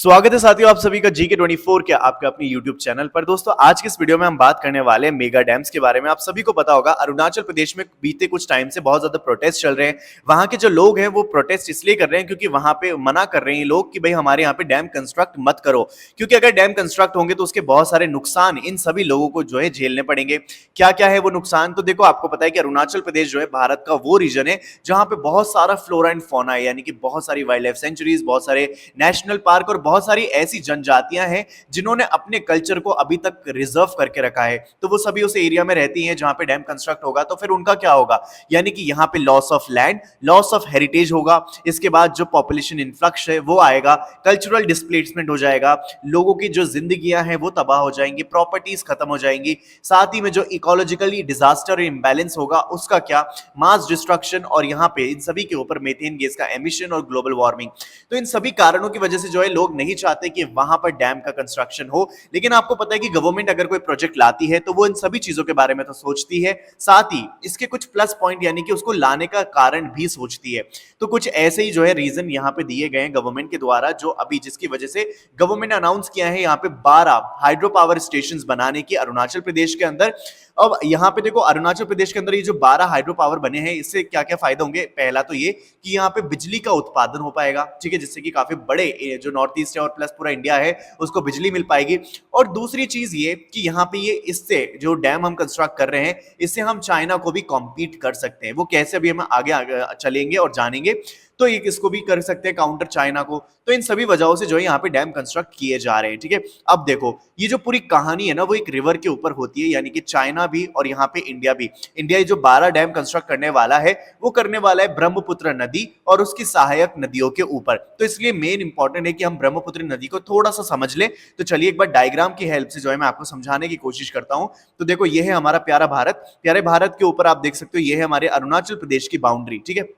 स्वागत है साथियों आप सभी का GK24 के आपके अपने YouTube चैनल पर। दोस्तों आज की इस वीडियो में हम बात करने वाले हैं मेगा डैम्स के बारे में। आप सभी को पता होगा अरुणाचल प्रदेश में बीते कुछ टाइम से बहुत ज्यादा प्रोटेस्ट चल रहे हैं। वहां के जो लोग हैं वो प्रोटेस्ट इसलिए कर रहे हैं क्योंकि वहां पे मना कर रहे हैं लोग कि भाई हमारे यहाँ पे डैम कंस्ट्रक्ट मत करो, क्योंकि अगर डैम कंस्ट्रक्ट होंगे तो उसके बहुत सारे नुकसान इन सभी लोगों को जो है झेलने पड़ेंगे। क्या क्या है वो नुकसान, तो देखो आपको पता है कि अरुणाचल प्रदेश जो है भारत का वो रीजन है जहां पे बहुत सारा फ्लोरा एंड फौना है, यानी कि बहुत सारी वाइल्ड लाइफ सेंचुरीज, बहुत सारे नेशनल पार्क और बहुत सारी ऐसी जनजातियां हैं जिन्होंने अपने कल्चर को अभी तक रिजर्व करके रखा है। तो वो सभी उस एरिया में रहती हैं जहां पे डैम कंस्ट्रक्ट होगा तो फिर उनका क्या होगा, यानी कि यहां पे loss of land, loss of heritage होगा। इसके बाद जो पॉपुलेशन इन्फ्लक्स है वो आएगा, कल्चरल डिस्प्लेसमेंट हो जाएगा, लोगों की जो जिंदगियां हैं वो तबाह हो जाएंगी, प्रॉपर्टीज खत्म हो जाएंगी। साथ ही में जो इकोलॉजिकली डिजास्टर इंबैलेंस होगा उसका क्या, मास डिस्ट्रक्शन, और यहां पे इन सभी के ऊपर मीथेन गैस का एमिशन और ग्लोबल वार्मिंग। तो इन सभी कारणों की वजह से जो है लोग नहीं चाहते कि वहां पर डैम का कंस्ट्रक्शन हो। लेकिन आपको पता है कि गवर्नमेंट अगर कोई प्रोजेक्ट लाती है तो वो इन सभी चीजों के बारे में तो सोचती है, साथ ही इसके कुछ प्लस पॉइंट यानी कि उसको लाने का कारण भी सोचती है। तो कुछ ऐसे ही जो है रीजन यहां पे दिए गए हैं गवर्नमेंट के द्वारा, जो अभी जिसकी वजह से गवर्नमेंट ने अनाउंस किया है यहां पे 12 हाइड्रो पावर स्टेशन बनाने की अरुणाचल प्रदेश के अंदर। अब यहां पे देखो अरुणाचल प्रदेश के अंदर ये जो 12 हाइड्रो पावर बने हैं इससे क्या क्या फायदा होंगे। पहला तो ये कि यहाँ पे बिजली का उत्पादन हो पाएगा, ठीक है, जिससे कि काफी बड़े जो नॉर्थ ईस्ट है और प्लस पूरा इंडिया है उसको बिजली मिल पाएगी। और दूसरी चीज ये कि यहाँ पे ये इससे जो डैम हम कंस्ट्रक्ट कर रहे हैं इससे हम चाइना को भी कॉम्पीट कर सकते हैं। वो कैसे अभी हम आगे चलेंगे और जानेंगे। तो ये किसको भी कर सकते हैं काउंटर, चाइना को। तो इन सभी वजहों से जो है यहाँ पे डैम कंस्ट्रक्ट किए जा रहे हैं, ठीक है। अब देखो ये जो पूरी कहानी है ना वो एक रिवर के ऊपर होती है, यानी कि चाइना भी और यहाँ पे इंडिया भी। इंडिया ये जो 12 डैम कंस्ट्रक्ट करने वाला है वो करने वाला है ब्रह्मपुत्र नदी और उसकी सहायक नदियों के ऊपर। तो इसलिए मेन इंपॉर्टेंट है कि हम ब्रह्मपुत्र नदी को थोड़ा सा समझ ले। तो चलिए एक बार डायग्राम की हेल्प से जो है मैं आपको समझाने की कोशिश करता हूं। तो देखो ये है हमारा प्यारा भारत, प्यारे भारत के ऊपर आप देख सकते हो ये है हमारे अरुणाचल प्रदेश की बाउंड्री, ठीक है।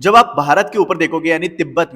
जब आप भारत के ऊपर देखोगे यानी तिब्बत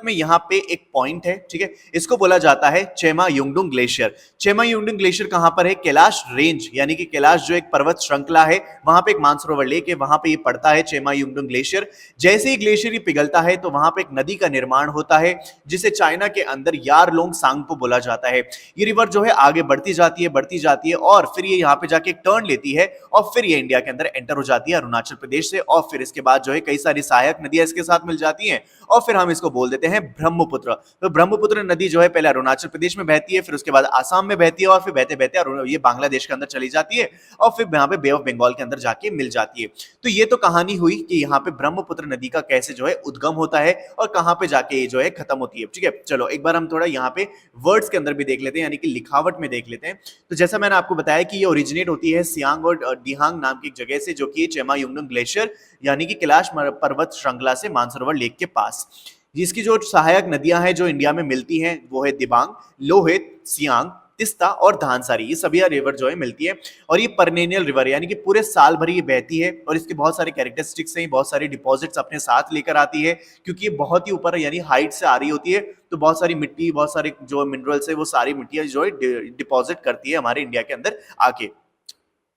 में यहां पे एक पॉइंट है, ठीक है, इसको बोला जाता है चेमा युंगडुंग ग्लेशियर। चेमा युंगडुंग ग्लेशियर कहां पर है, कैलाश रेंज, यानी कि कैलाश जो एक पर्वत श्रृंखला है वहां पे एक मानसरोवर लेक है, वहां पे ये पड़ता है चेमा युंगडुंग ग्लेशियर। जैसे ही ग्लेशियर पिघलता है तो वहां पे एक नदी का निर्माण होता है जिसे चाइना के अंदर यारलोंग सांगपो बोला जाता है। ये रिवर जो है आगे बढ़ती जाती है और फिर ये यहाँ पे जाके एक टर्न लेती है और फिर ये इंडिया के अंदर एंटर हो जाती है अरुणाचल प्रदेश से। और फिर इसके बाद जो है कई सारी सहायक नदियां इसके साथ मिल जाती हैं और फिर हम इसको बोल देते हैं ब्रह्मपुत्र। तो ब्रह्मपुत्र नदी जो है पहले अरुणाचल प्रदेश में बहती है, फिर उसके बाद आसाम में बहती है और फिर बहते बहते ये बांग्लादेश के अंदर चली जाती है और फिर यहाँ पे बे ऑफ बंगाल के अंदर जाके मिल जाती है। तो ये तो कहानी हुई कि यहाँ पे ब्रह्मपुत्र नदी का कैसे जो है उद्गम होता है और कहां पे जाके ये जो है खत्म होती है, ठीक है। चलो एक बार हम थोड़ा यहाँ पे वर्ड्स के अंदर भी देख लेते हैं, यानी कि लिखावट में देख लेते हैं। तो जैसा मैंने आपको बताया कि ये ओरिजिनेट होती है सियांग और डिहांग नाम की एक जगह से, जो कि चेमा युंगडुंग ग्लेशियर यानी कि कैलाश पर्वत श्रृंखला से मानसरोवर लेक के पास। जिसकी जो सहायक नदियां हैं जो इंडिया में मिलती हैं वो है दिबांग, लोहित, सियांग, तिस्ता और धानसारी। ये सभी रिवर जो है मिलती है और ये परनेनियल रिवर है, यानी कि पूरे साल भर ये बहती है और इसके बहुत सारे कैरेक्टरिस्टिक्स हैं, बहुत सारी डिपॉजिट्स अपने साथ लेकर आती है क्योंकि ये बहुत ही ऊपर यानी हाइट से आ रही होती है। तो बहुत सारी मिट्टी, बहुत सारे जो मिनरल्स है वो सारी मिट्टियां जो है डिपॉजिट करती है हमारे इंडिया के अंदर आके।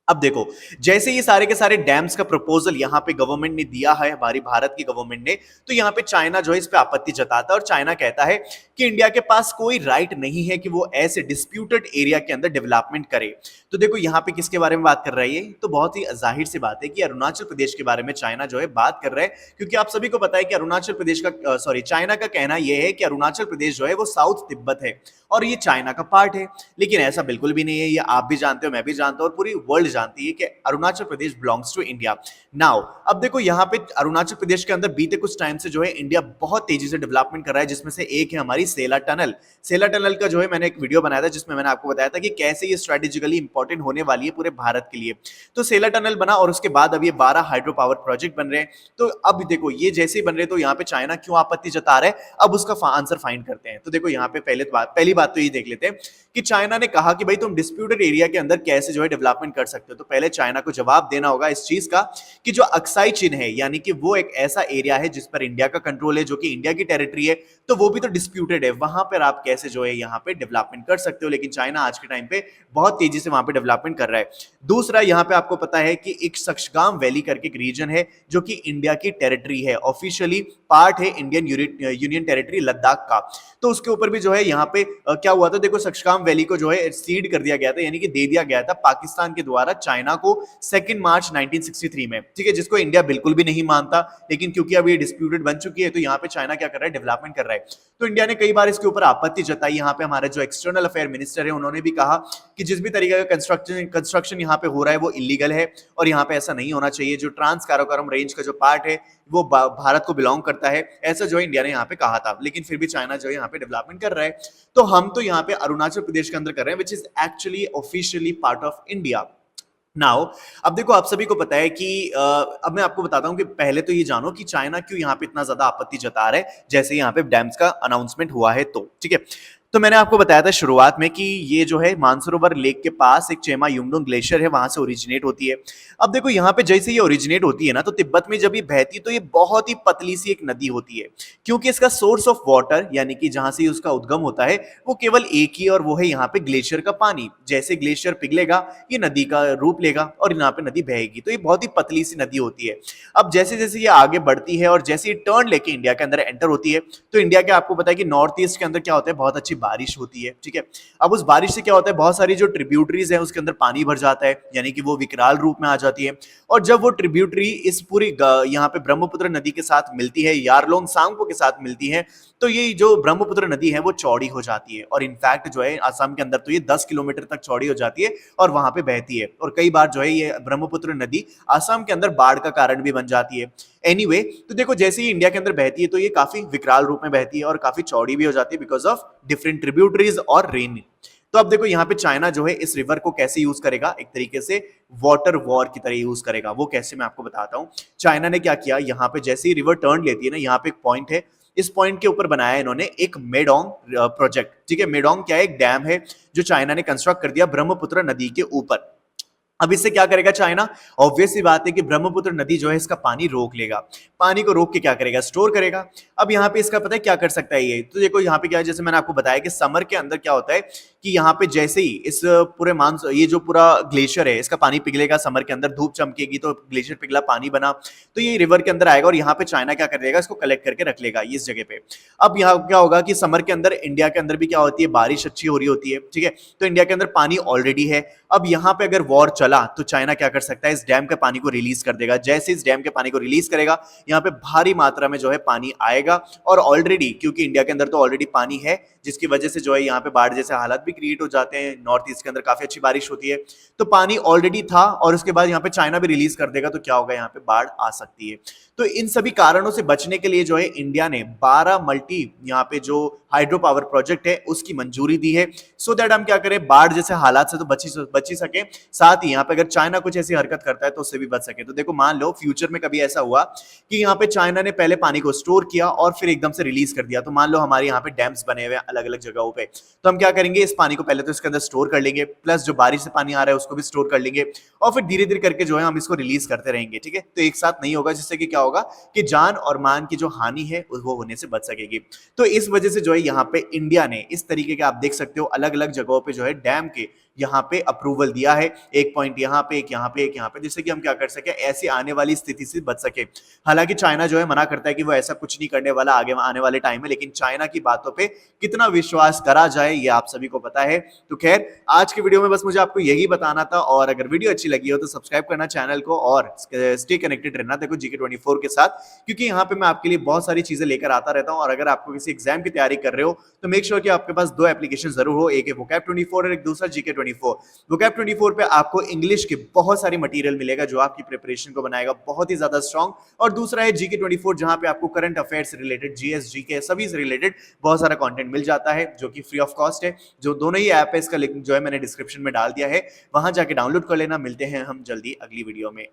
अब देखो जैसे ये सारे के सारे डैम्स का प्रपोजल यहाँ पे गवर्नमेंट ने दिया है, हमारी भारत की गवर्नमेंट ने, तो यहाँ पे चाइना जो है इस पे आपत्ति जताता है और चाइना कहता है कि इंडिया के पास कोई राइट नहीं है कि वो ऐसे डिस्प्यूटेड एरिया के अंदर डेवलपमेंट करे। तो देखो यहाँ पे किसके बारे में बात कर रही है, तो बहुत ही जाहिर सी बात है कि अरुणाचल प्रदेश के बारे में चाइना जो है बात कर रहा है, क्योंकि आप सभी को पता है कि अरुणाचल प्रदेश का चाइना का कहना यह है कि अरुणाचल प्रदेश जो है वो साउथ तिब्बत है और ये चाइना का पार्ट है। लेकिन ऐसा बिल्कुल भी नहीं है, ये आप भी जानते हो, मैं भी जानता हूं और पूरी वर्ल्ड जानती है कि Arunachal Pradesh belongs to India. Now अब देखो यहाँ पे अरुणाचल प्रदेश के अंदर बीते कुछ टाइम से जो है इंडिया बहुत तेजी से डेवलपमेंट कर रहा है, जिसमें से एक है हमारी सेला टनल। सेला टनल का जो है मैंने एक वीडियो बनाया था जिसमें मैंने आपको बताया था कि कैसे ये स्ट्रेटेजिकली इंपॉर्टेंट होने वाली है पूरे भारत के लिए। तो सेला टनल बना और उसके बाद अब ये 12 हाइड्रो पावर प्रोजेक्ट बन रहे हैं। तो अब देखो ये जैसे ही बन रहे तो यहाँ पे चाइना क्यों आपत्ति जता रहा है, अब उसका आंसर फाइंड करते हैं। तो देखो यहाँ पे पहली बात तो ये देख लेते हैं कि चाइना ने कहा कि भाई तुम डिस्प्यूटेड एरिया के अंदर कैसे जो है डेवलपमेंट कर सकते हो। तो पहले चाइना को जवाब देना होगा इस चीज का कि जो अक्साई चीन है, यानी कि वो एक ऐसा एरिया है जिस पर इंडिया का कंट्रोल है, जो कि इंडिया की टेरिटरी है। तो वो भी तो डिस्प्यूटेड है, वहां पर आप कैसे जो है यहाँ पे डेवलपमेंट कर सकते हो। लेकिन चाइना आज के टाइम पे बहुत तेजी से वहां पे डेवलपमेंट कर रहा है। दूसरा, यहाँ पे आपको पता है कि एक सक्शगाम वैली करके एक रीजन है जो कि इंडिया की टेरिटरी है, ऑफिशियली पार्ट है इंडियन यूनियन टेरिटरी लद्दाख का। तो उसके ऊपर भी जो है यहाँ पे क्या हुआ था, देखो सक्शगाम वैली को जो है सीड कर दिया गया था, यानी कि दे दिया गया था पाकिस्तान के द्वारा चाइना को 2 मार्च 1963 में, ठीक है, जिसको इंडिया बिल्कुल भी नहीं मानता। लेकिन क्योंकि अब ये डिस्प्यूटेड बन चुकी है तो यहाँ पे चाइना क्या कर रहा है, डेवलपमेंट कर रहा है। तो इंडिया ने कई बार इसके ऊपर आपत्ति जताई। यहाँ पे हमारे जो एक्सटर्नल अफेयर मिनिस्टर है उन्होंने भी कहा कि जिस भी तरीके का कंस्ट्रक्शन यहाँ पे हो रहा है वो इलीगल है और यहाँ पे ऐसा नहीं होना चाहिए। जो ट्रांस काराकोरम रेंज का जो पार्ट है वो भारत को बिलोंग करता है, ऐसा जो है इंडिया ने यहाँ पे कहा था। लेकिन फिर भी चाइना जो है यहाँ पे डेवलपमेंट कर रहा है। तो हम तो यहाँ पे अरुणाचल प्रदेश के अंदर कर रहे हैं, which is actually officially part of India now. अब देखो आप सभी को पता है कि अब मैं आपको बताता हूं कि पहले तो ये जानो कि चाइना क्यों यहाँ पे इतना ज्यादा आपत्ति जता रहा है जैसे यहाँ पे डैम्स का अनाउंसमेंट हुआ है। तो ठीक है, तो मैंने आपको बताया था शुरुआत में कि ये जो है मानसरोवर लेक के पास एक चेमा युंगडोंग ग्लेशियर है, वहां से ओरिजिनेट होती है। अब देखो यहाँ पे जैसे ये ओरिजिनेट होती है ना, तो तिब्बत में जब ये बहती तो ये बहुत ही पतली सी एक नदी होती है, क्योंकि इसका सोर्स ऑफ वाटर यानी कि जहां से उसका उद्गम होता है वो केवल एक ही, और वो है यहाँ पे ग्लेशियर का पानी। जैसे ग्लेशियर पिघलेगा ये नदी का रूप लेगा और यहाँ पे नदी बहेगी। तो ये बहुत ही पतली सी नदी होती है। अब जैसे जैसे ये आगे बढ़ती है और जैसे ये टर्न लेके इंडिया के अंदर एंटर होती है, तो इंडिया के आपको पता है कि नॉर्थ ईस्ट के अंदर क्या होता है, बहुत अच्छी बारिश होती है, ठीक है। अब उस बारिश से क्या होता है, बहुत सारी जो ट्रिब्यूटरीज हैं उसके अंदर पानी भर जाता है, यानी कि वो विकराल रूप में आ जाती है। और जब वो ट्रिब्यूटरी इस पूरी यहाँ पे ब्रह्मपुत्र नदी के साथ मिलती है, यारलोंग सांगपो के साथ मिलती है, तो ये जो ब्रह्मपुत्र नदी है वो चौड़ी हो जाती है। और इनफैक्ट जो है आसाम के अंदर तो ये 10 किलोमीटर तक चौड़ी हो जाती है और वहां पे बहती है। और कई बार जो है ये ब्रह्मपुत्र नदी आसाम के अंदर बाढ़ का कारण भी बन जाती है। एनीवे, तो देखो जैसे ही इंडिया के अंदर बहती है तो ये काफी विकराल रूप में बहती है और काफी चौड़ी भी हो जाती है बिकॉज ऑफ डिफरेंट ट्रिब्यूटरीज और रेन। तो अब देखो यहाँ पे चाइना जो है इस रिवर को कैसे यूज करेगा, एक तरीके से वाटर वॉर की तरह यूज करेगा। वो कैसे, मैं आपको बताता हूँ। चाइना ने क्या किया, यहाँ पे जैसे ही रिवर टर्न लेती है ना, यहाँ पे एक पॉइंट है, इस पॉइंट के ऊपर बनाया इन्होंने एक मेडोंग प्रोजेक्ट, ठीक है। मेडोंग क्या है, एक डैम है जो चाइना ने कंस्ट्रक्ट कर दिया ब्रह्मपुत्र नदी के ऊपर। अब इससे क्या करेगा चाइना, ऑब्वियस सी बात है कि ब्रह्मपुत्र नदी जो है इसका पानी रोक लेगा। पानी को रोक के क्या करेगा, स्टोर करेगा। अब यहाँ पे इसका पता है क्या कर सकता है ये, तो देखो यहाँ पे क्या है, जैसे मैंने आपको बताया कि समर के अंदर क्या होता है कि यहाँ पे जैसे ही इस पूरे ये जो पूरा ग्लेशियर है इसका पानी पिघलेगा, समर के अंदर धूप चमकेगी तो ग्लेशियर पिघला पानी बना, तो ये रिवर के अंदर आएगा और यहाँ पे चाइना क्या कर देगा, इसको कलेक्ट करके रख लेगा इस जगह पे। अब यहाँ क्या होगा कि समर के अंदर इंडिया के अंदर भी क्या होती है, बारिश अच्छी हो रही होती है, ठीक है। तो इंडिया के अंदर पानी ऑलरेडी है। अब यहाँ पे अगर वॉर चला तो चाइना क्या कर सकता है, इस डैम के पानी को रिलीज कर देगा। जैसे इस डैम के पानी को रिलीज करेगा यहाँ पे भारी मात्रा में जो है पानी आएगा। और ऑलरेडी क्योंकि इंडिया के अंदर तो ऑलरेडी पानी है, जिसकी वजह से जो है यहाँ पे बाढ़ जैसे हालात भी क्रिएट हो जाते हैं। नॉर्थ ईस्ट के अंदर काफी अच्छी बारिश होती है, तो पानी ऑलरेडी था और उसके बाद यहाँ पे चाइना भी रिलीज कर देगा तो क्या होगा, यहाँ पे बाढ़ आ सकती है। तो इन सभी कारणों से बचने के लिए जो है इंडिया ने 12 मल्टी यहाँ पे जो हाइड्रो पावर प्रोजेक्ट है उसकी मंजूरी दी है, सो दैट हम क्या करें, बाढ़ जैसे हालात से तो बच ही सके, साथ ही यहाँ पे अगर चाइना कुछ ऐसी हरकत करता है तो उससे भी बच सके। तो देखो मान लो फ्यूचर में कभी ऐसा हुआ कि यहाँ पे चाइना ने पहले पानी को स्टोर किया और फिर एकदम से रिलीज कर दिया, तो मान लो हमारे यहाँ पे डैम्स बने हुए अलग अलग जगहों पे, तो हम क्या करेंगे, इस पानी को पहले तो इसके अंदर स्टोर कर लेंगे, प्लस जो बारिश से पानी आ रहा है उसको भी स्टोर कर लेंगे और फिर धीरे धीरे करके जो है हम इसको रिलीज करते रहेंगे, ठीक है। तो एक साथ नहीं होगा, जिससे कि क्या होगा कि जान और मान की जो हानि है वो होने से बच सकेगी। तो इस वजह से जो है यहाँ पे इंडिया ने इस तरीके के, आप देख सकते हो अलग अलग जगहों पे जो है डैम के यहाँ पे अप्रूवल दिया है, एक पॉइंट यहाँ पे, एक यहाँ पे, एक यहाँ पे, जिससे कि हम क्या कर सके, ऐसी आने वाली स्थिति से बच सके। हालांकि चाइना जो है मना करता है कि वो ऐसा कुछ नहीं करने वाला आगे आने वाले टाइम में, लेकिन चाइना की बातों पे कितना विश्वास करा जाए ये आप सभी को पता है। तो खैर आज के वीडियो में बस मुझे आपको यही बताना था, और अगर वीडियो अच्छी लगी हो तो सब्सक्राइब करना चैनल को और स्टे कनेक्टेड रहना देखो GK24 के साथ, क्योंकि यहाँ पे मैं आपके लिए बहुत सारी चीजें लेकर आता रहता हूँ। और अगर आपको किसी एग्जाम की तैयारी कर रहे हो तो मेक श्योर कि आपके पास 2 एप्लीकेशन जरूर हो, एक है vocab24 और एक दूसरा GK24। vocab24 पे आपको इंग्लिश के बहुत सारी मटेरियल मिलेगा जो आपकी प्रिपरेशन को बनाएगा बहुत ही ज्यादा स्ट्रांग, और दूसरा है GK24 जहां पे आपको करंट अफेयर्स से रिलेटेड, GS GK सभी से रिलेटेड बहुत सारा कंटेंट मिल जाता है जो कि फ्री ऑफ कॉस्ट है। जो दोनों ही ऐप है इसका लिंक जो है मैंने डिस्क्रिप्शन में डाल दिया है, वहां जाके डाउनलोड कर लेना। मिलते हैं हम जल्दी अगली वीडियो में।